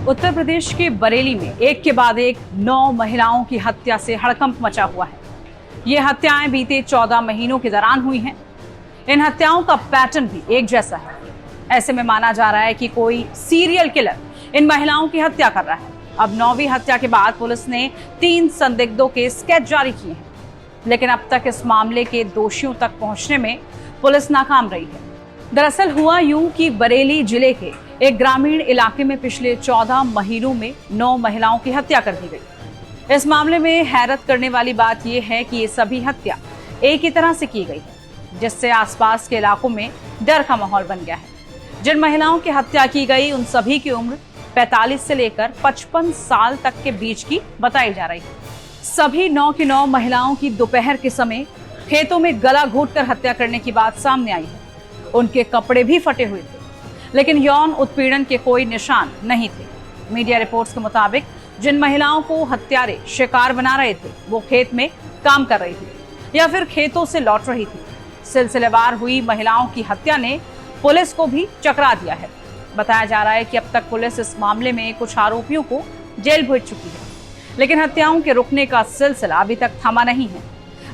उत्तर प्रदेश के बरेली में एक के बाद एक 9 महिलाओं की हत्या से हड़कंप मचा हुआ है। ये हत्याएं बीते 14 महीनों के दौरान हुई हैं। इन हत्याओं का पैटर्न भी एक जैसा है। ऐसे में माना जा रहा है कि कोई सीरियल किलर इन महिलाओं की हत्या कर रहा है। अब 9वीं हत्या के बाद पुलिस ने 3 संदिग्धों के स्केच जारी किए हैं, लेकिन अब तक इस मामले के दोषियों तक पहुंचने में पुलिस नाकाम रही है। दरअसल हुआ यूं कि बरेली जिले के एक ग्रामीण इलाके में पिछले 14 महीनों में 9 महिलाओं की हत्या कर दी गई। इस मामले में हैरत करने वाली बात यह है कि ये सभी हत्या एक ही तरह से की गई है, जिससे आसपास के इलाकों में डर का माहौल बन गया है। जिन महिलाओं की हत्या की गई उन सभी की उम्र 45 से लेकर 55 साल तक के बीच की बताई जा रही है। सभी 9 की 9 महिलाओं की दोपहर के समय खेतों में गला घोंटकर हत्या करने की बात सामने आई है। उनके कपड़े भी फटे हुए थे, लेकिन यौन उत्पीड़न के कोई निशान नहीं थे। मीडिया रिपोर्ट्स के मुताबिक जिन महिलाओं को हत्यारे शिकार बना रहे थे वो खेत में काम कर रही थी या फिर खेतों से लौट रही थी। सिलसिलेवार हुई महिलाओं की हत्या ने पुलिस को भी चकरा दिया है। बताया जा रहा है कि अब तक पुलिस इस मामले में कुछ आरोपियों को जेल भेज चुकी है, लेकिन हत्याओं के रुकने का सिलसिला अभी तक थमा नहीं है।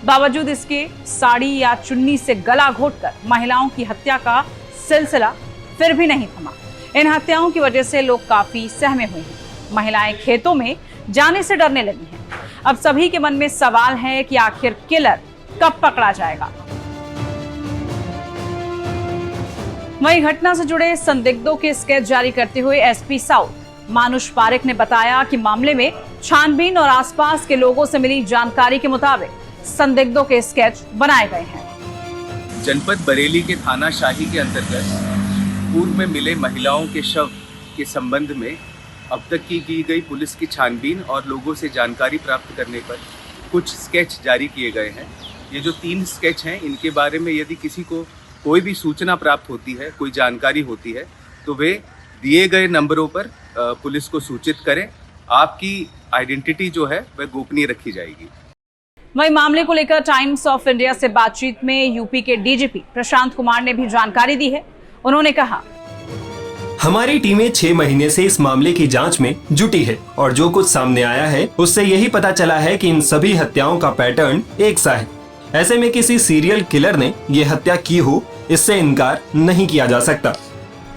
बावजूद इसके साड़ी या चुन्नी से गला घोंटकर महिलाओं की हत्या का सिलसिला फिर भी नहीं थमा। इन हत्याओं की वजह से लोग काफी सहमे हुए हैं। महिलाएं खेतों में जाने से डरने लगी हैं। अब सभी के मन में सवाल है कि आखिर किलर कब पकड़ा जाएगा। वहीं घटना से जुड़े संदिग्धों के स्केच जारी करते हुए एसपी साउथ मानुष पारेख ने बताया कि मामले में छानबीन और आसपास के लोगों से मिली जानकारी के मुताबिक संदिग्धों के स्केच बनाए गए हैं। जनपद बरेली के थाना शाही के अंतर्गत पूर्व में मिले महिलाओं के शव के संबंध में अब तक की गई पुलिस की छानबीन और लोगों से जानकारी प्राप्त करने पर कुछ स्केच जारी किए गए हैं। ये जो 3 स्केच हैं, इनके बारे में यदि किसी को कोई भी सूचना प्राप्त होती है, कोई जानकारी होती है, तो वे दिए गए नंबरों पर पुलिस को सूचित करें। आपकी आइडेंटिटी जो है वह गोपनीय रखी जाएगी। वहीं मामले को लेकर टाइम्स ऑफ इंडिया से बातचीत में यूपी के डीजीपी प्रशांत कुमार ने भी जानकारी दी है। उन्होंने कहा, हमारी टीमें 6 महीने से इस मामले की जांच में जुटी है और जो कुछ सामने आया है उससे यही पता चला है कि इन सभी हत्याओं का पैटर्न एक सा है। ऐसे में किसी सीरियल किलर ने ये हत्या की हो, इससे इनकार नहीं किया जा सकता।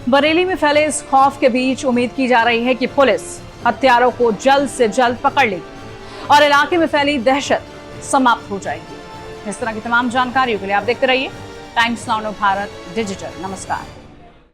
बरेली में फैले इस खौफ के बीच उम्मीद की जा रही है कि पुलिस हत्यारों को जल्द से जल्द पकड़ लेगी और इलाके में फैली दहशत समाप्त हो जाएगी। इस तरह की तमाम जानकारियों के लिए आप देखते रहिए टाइम्स नाउ भारत डिजिटल। नमस्कार।